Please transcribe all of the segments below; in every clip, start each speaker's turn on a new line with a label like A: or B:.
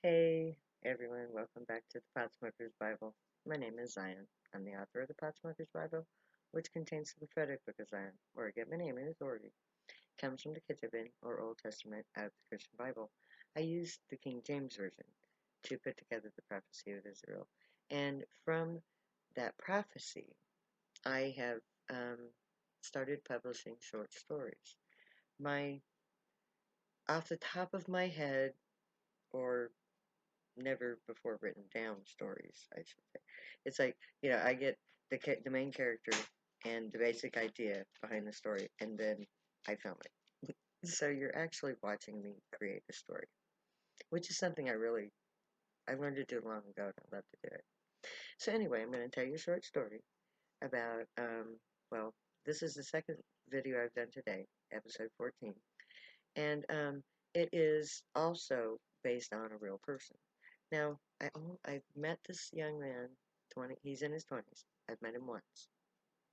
A: Hey everyone, welcome back to the Potsmoker's Bible. My name is Zion. I'm the author of the Potsmoker's Bible, which contains the prophetic book of Zion, where I get my name and authority. It comes from the Ketuvim, or Old Testament, out of the Christian Bible. I use the King James Version to put together the prophecy of Israel. And from that prophecy, I have started publishing short stories. My, off the top of my head, or never before written down stories, I should say. It's like, I get the main character and the basic idea behind the story, and then I film it. So you're actually watching me create a story, which is something I learned to do long ago, and I love to do it. So anyway, I'm going to tell you a short story about, well, this is the second video I've done today, episode 14, and it is also based on a real person. Now, I've met this young man, he's in his 20s. I've met him once.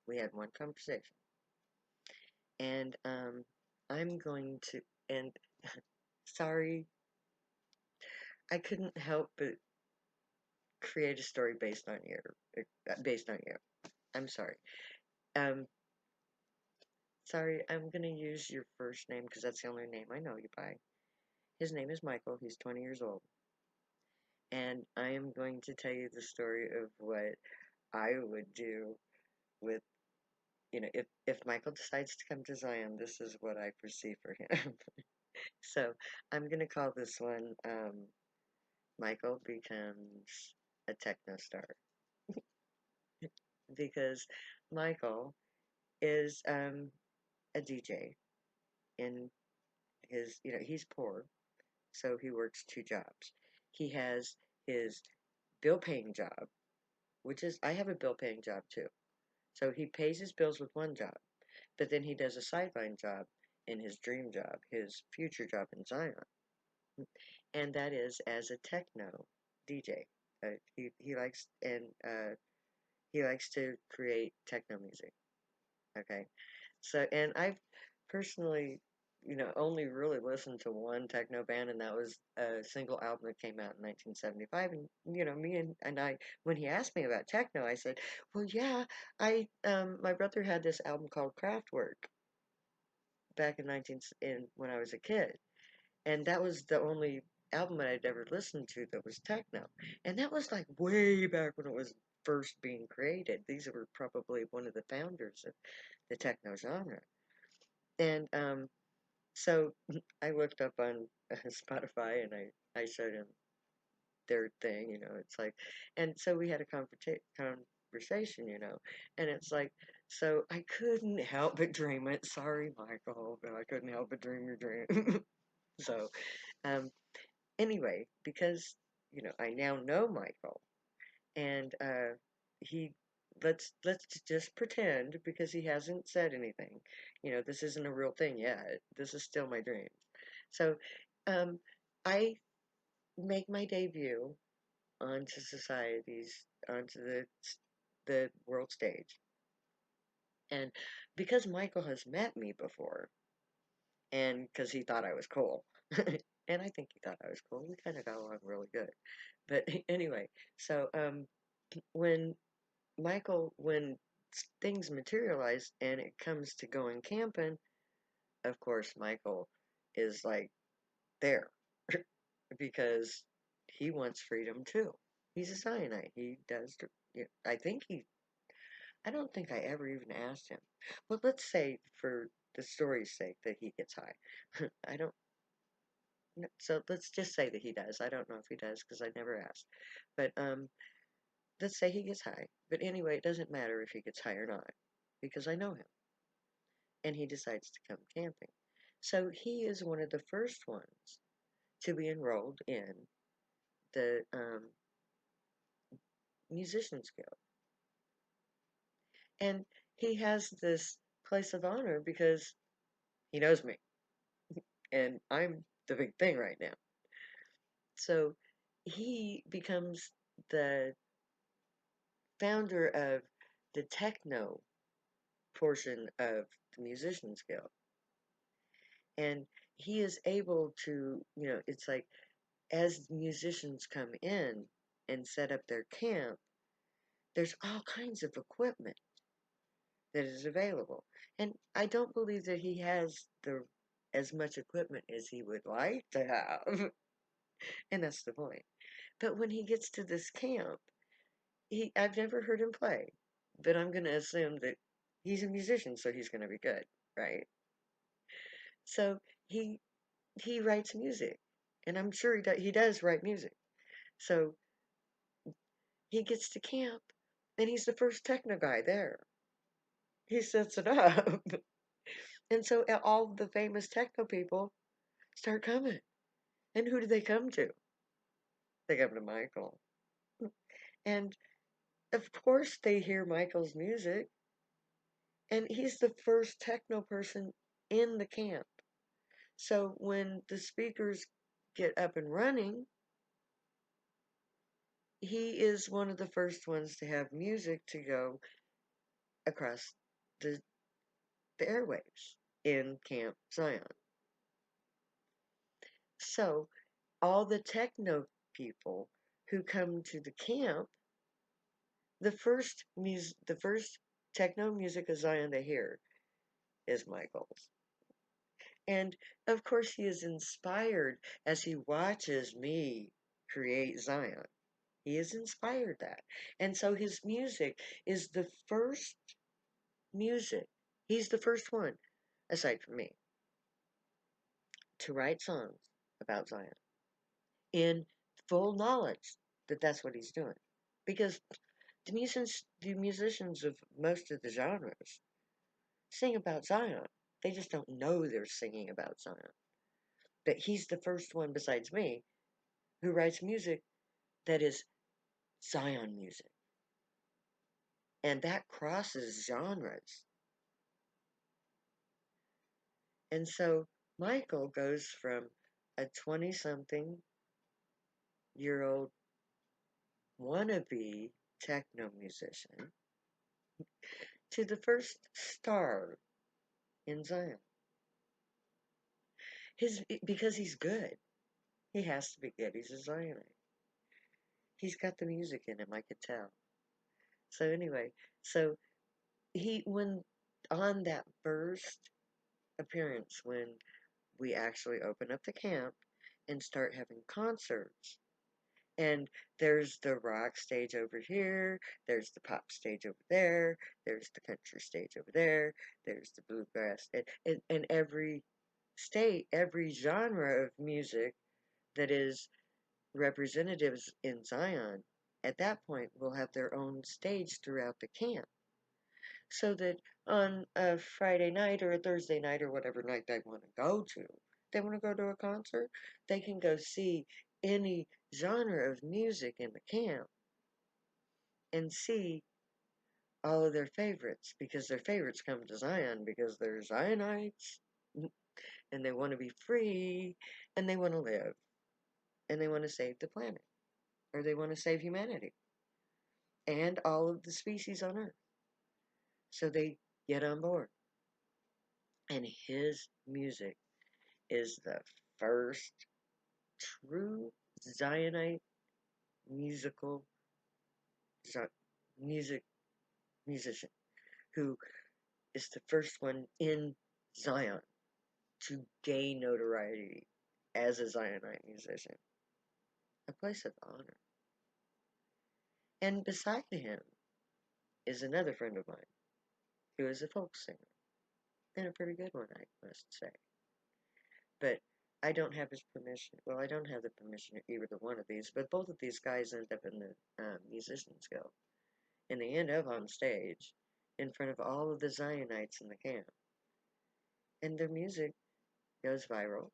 A: We had one conversation. And I'm going to, and sorry, I couldn't help but create a story based on you. I'm sorry. Um, sorry, I'm going to use your first name because that's the only name I know you by. His name is Michael. He's 20 years old. And I am going to tell you the story of what I would do with if Michael decides to come to Zion, this is what I foresee for him. So I'm gonna call this one Michael becomes a techno star because Michael is a DJ in his he's poor, so he works two jobs. He has his bill paying job, which is I have a bill paying job too. So he pays his bills with one job. But then he does a sideline job in his dream job, his future job in Zion, and that is as a techno DJ. He likes he likes to create techno music. Okay, so and I've personally, only really listened to one techno band, and that was a single album that came out in 1975. And me and I, when he asked me about techno, I said, "Well, yeah, my brother had this album called Kraftwerk back in when I was a kid, and that was the only album that I'd ever listened to that was techno, and that was like way back when it was first being created. These were probably one of the founders of the techno genre, and so I looked up on Spotify and I showed him their thing, it's like, and so we had a conversation, and it's like, so I couldn't help but dream it. Sorry, Michael, but I couldn't help but dream your dream. So, um, anyway, because I now know Michael, and he let's just pretend because he hasn't said anything. This isn't a real thing yet. This is still my dreams. So, um, I make my debut onto the world stage, and because Michael has met me before, and because he thought I was cool. And I think he thought I was cool. We kind of got along really good. But anyway, so when when things materialize and it comes to going camping, of course, Michael is like there because he wants freedom too. He's a cyanide. He does. I think I don't think I ever even asked him. But let's say, for the story's sake, that he gets high. I don't. So let's just say that he does. I don't know if he does because I never asked. But let's say he gets high. But anyway, it doesn't matter if he gets high or not because I know him. And he decides to come camping. So he is one of the first ones to be enrolled in the musicians guild. And he has this place of honor because he knows me. And I'm the big thing right now. So he becomes the founder of the techno portion of the musicians guild, and he is able to, it's like as musicians come in and set up their camp, there's all kinds of equipment that is available. And I don't believe that he has the as much equipment as he would like to have. And that's the point. But when he gets to this camp, I've never heard him play, but I'm going to assume that he's a musician, so he's going to be good, right? So he he writes music, and I'm sure he does write music. So he gets to camp, and he's the first techno guy there. He sets it up, and so all the famous techno people start coming. And who do they come to? They come to Micheal, and of course they hear Michael's music, and he's the first techno person in the camp. So when the speakers get up and running, he is one of the first ones to have music to go across the, the airwaves in Camp Zion. So all the techno people who come to the camp, the first techno music of Zion they hear is Michael's. And of course he is inspired as he watches me create Zion. He has inspired that. And so his music is the first music. He's the first one, aside from me, to write songs about Zion in full knowledge that that's what he's doing. Because the musicians of most of the genres sing about Zion. They just don't know they're singing about Zion. But he's the first one besides me who writes music that is Zion music. And that crosses genres. And so Micheal goes from a 20 something year old wannabe techno musician to the first star in Zion. Because he's good. He has to be good. He's a Zionite. He's got the music in him, I could tell. So anyway, so when on that first appearance, when we actually open up the camp and start having concerts, and there's the rock stage over here, there's the pop stage over there, there's the country stage over there, there's the bluegrass, and every state, every genre of music that is representatives in Zion, at that point will have their own stage throughout the camp. So that on a Friday night or a Thursday night or whatever night they want to go to, they want to go to a concert, they can go see any genre of music in the camp and see all of their favorites because their favorites come to Zion because they're Zionites and they want to be free and they want to live and they want to save the planet or they want to save humanity and all of the species on Earth. So they get on board. And his music is the first true Zionite musical music musician who is the first one in Zion to gain notoriety as a Zionite musician. A place of honor. And beside him is another friend of mine who is a folk singer. And a pretty good one, I must say. But I don't have his permission. Well, I don't have the permission of either one of these, but both of these guys end up in the Musicians Guild. And they end up on stage in front of all of the Zionites in the camp. And their music goes viral.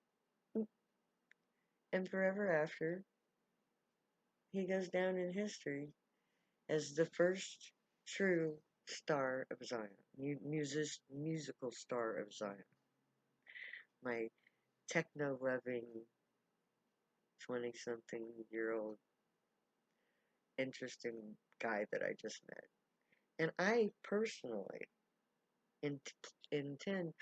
A: And forever after, he goes down in history as the first true star of Zion, musical star of Zion. My techno loving 20 something year old interesting guy that I just met. And I personally intend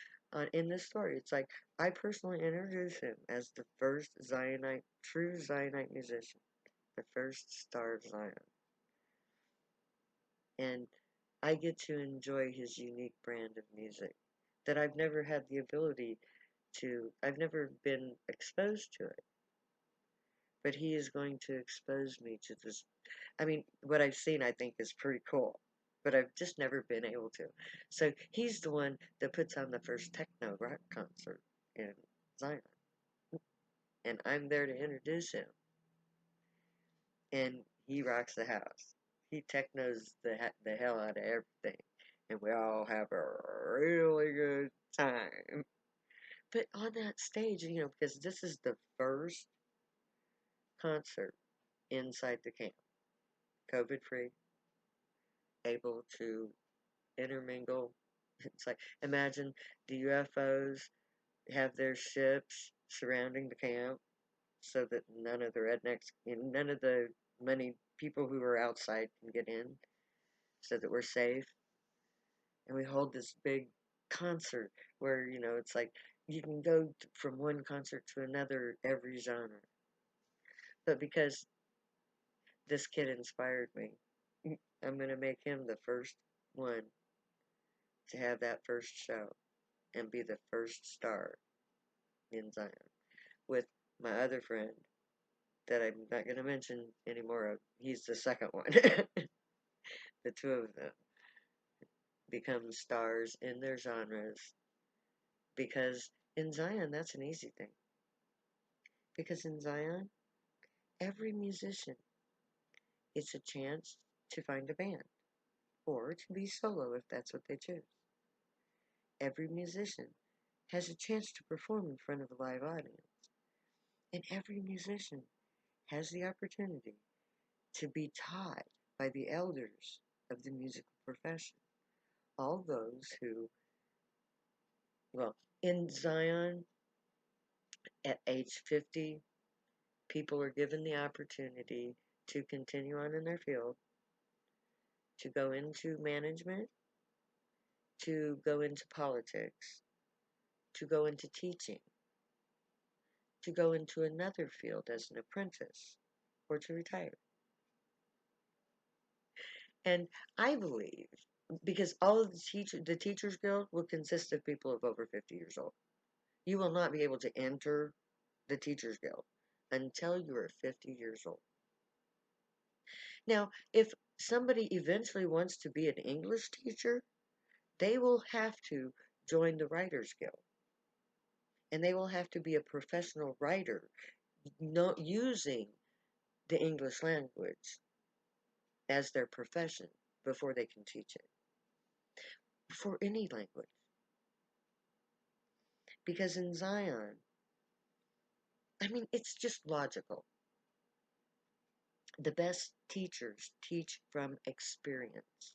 A: in this story. It's like I personally introduced him as the first Zionite, true Zionite musician, the first star of Zion, and I get to enjoy his unique brand of music that I've never had the ability to. I've never been exposed to it, but he is going to expose me to this. I mean, what I've seen, I think, is pretty cool, but I've just never been able to. So he's the one that puts on the first techno rock concert in Zion, and I'm there to introduce him, and he rocks the house. He technos the hell out of everything, and we all have a really good time. But on that stage, because this is the first concert inside the camp, COVID free, able to intermingle. It's like, imagine the UFOs have their ships surrounding the camp so that none of the rednecks, none of the many people who are outside can get in, so that we're safe. And we hold this big concert where, it's like you can go from one concert to another every genre. But because this kid inspired me, I'm going to make him the first one to have that first show and be the first star in Zion with my other friend that I'm not going to mention anymore of. He's the second one. The two of them become stars in their genres because in Zion, that's an easy thing. Because in Zion, every musician gets a chance to find a band or to be solo if that's what they choose. Every musician has a chance to perform in front of a live audience. And every musician has the opportunity to be taught by the elders of the musical profession. All those who, well, in Zion, at age 50, people are given the opportunity to continue on in their field, to go into management, to go into politics, to go into teaching, to go into another field as an apprentice, or to retire. And I believe, because all of the Teachers Guild will consist of people of over 50 years old. You will not be able to enter the Teachers Guild until you are 50 years old. Now, if somebody eventually wants to be an English teacher, they will have to join the Writers Guild. And they will have to be a professional writer, not using the English language as their profession before they can teach it. For any language. Because in Zion, I mean, it's just logical. The best teachers teach from experience.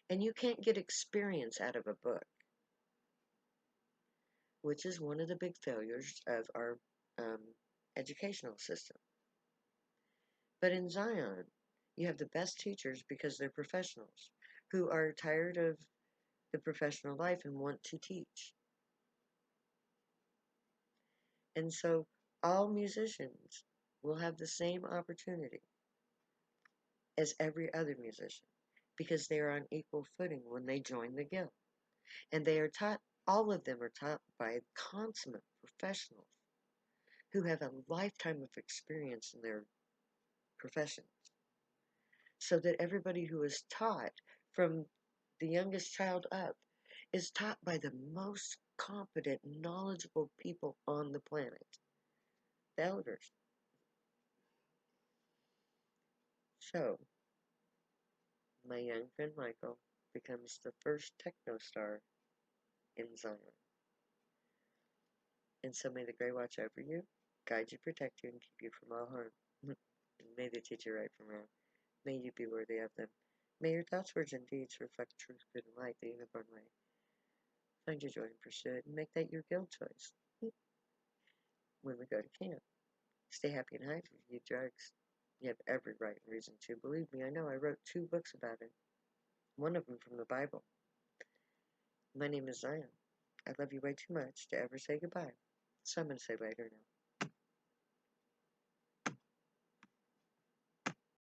A: And you can't get experience out of a book, which is one of the big failures of our educational system. But in Zion, you have the best teachers because they're professionals who are tired of the professional life and want to teach. And so all musicians will have the same opportunity as every other musician because they are on equal footing when they join the guild. And they are taught, all of them are taught by consummate professionals who have a lifetime of experience in their professions. So that everybody who is taught from the youngest child up is taught by the most competent, knowledgeable people on the planet, the elders. So, my young friend Michael becomes the first techno star in Zion. And so may the Grey watch over you, guide you, protect you, and keep you from all harm. And may they teach you right from wrong. May you be worthy of them. May your thoughts, words, and deeds reflect truth, good, and light, the unicorn way. Find your joy and pursue it, and make that your guild choice. When we go to camp, stay happy and hide if you need drugs. You have every right and reason to. Believe me, I know. I wrote 2 books about it. One of them from the Bible. My name is Zion. I love you way too much to ever say goodbye, so I'm going to say later now.